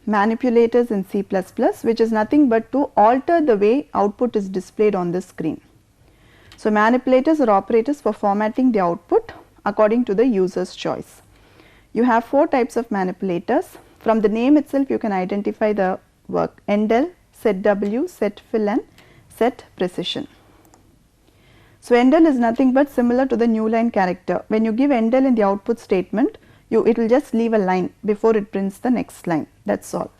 manipulators in C++, which is nothing but to alter the way output is displayed on the screen. So, manipulators are operators for formatting the output according to the user's choice. You have 4 types of manipulators. From the name itself you can identify the work: endl, setw, setfill and setPrecision. So, endl is nothing but similar to the new line character. When you give endl in the output statement, it will just leave a line before it prints the next line, that is all.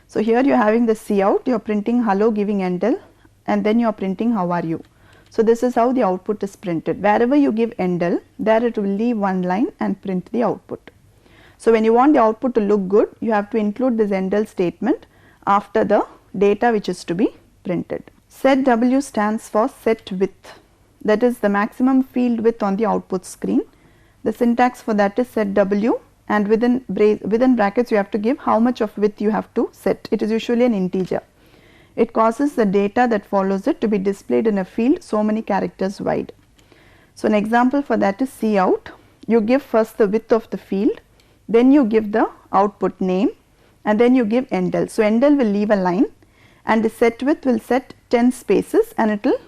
So, here you are having the cout, you are printing hello giving endl, and then you are printing how are you. So, this is how the output is printed. Wherever you give endl, there it will leave one line and print the output. So, when you want the output to look good, you have to include this endl statement after the data which is to be printed. Setw stands for set width, that is the maximum field width on the output screen. The syntax for that is setw, and within brackets you have to give how much of width you have to set. It is usually an integer. It causes the data that follows it to be displayed in a field so many characters wide. So, an example for that is cout. You give first the width of the field, then you give the output name, and then you give endl. So, endl will leave a line, and the set width will set 10 spaces and it will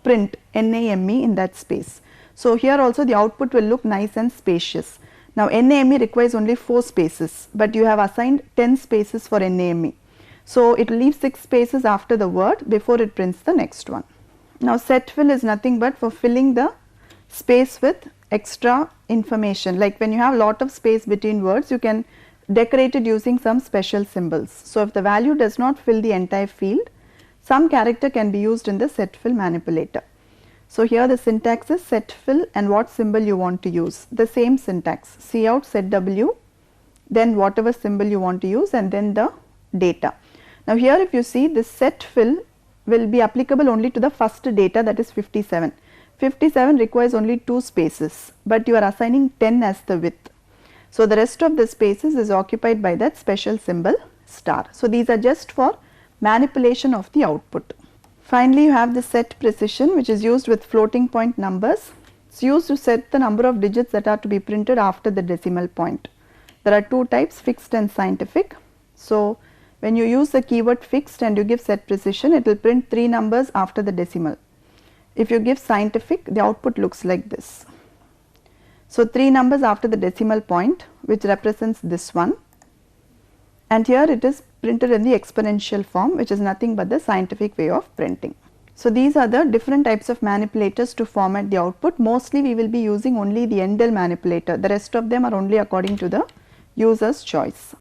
print NAME in that space. So, here also the output will look nice and spacious. Now, NAME requires only 4 spaces, but you have assigned 10 spaces for NAME. So, it will leave 6 spaces after the word before it prints the next one. Now, setfill is nothing but for filling the space with extra information. Like when you have lot of space between words, you can decorate it using some special symbols. So, if the value does not fill the entire field, some character can be used in the setfill manipulator. So, here the syntax is setfill and what symbol you want to use, the same syntax cout setw, then whatever symbol you want to use, and then the data. Now, here if you see, this setfill will be applicable only to the first data, that is 57. 57 requires only 2 spaces, but you are assigning 10 as the width. So, the rest of the spaces is occupied by that special symbol star. So, these are just for manipulation of the output. Finally, you have the setPrecision, which is used with floating point numbers. It is used to set the number of digits that are to be printed after the decimal point. There are 2 types, fixed and scientific. So, when you use the keyword fixed and you give setPrecision, it will print 3 numbers after the decimal. If you give scientific, the output looks like this. So, 3 numbers after the decimal point, which represents this one, and here it is printed in the exponential form, which is nothing but the scientific way of printing. So, these are the different types of manipulators to format the output. Mostly we will be using only the endl manipulator, the rest of them are only according to the user's choice.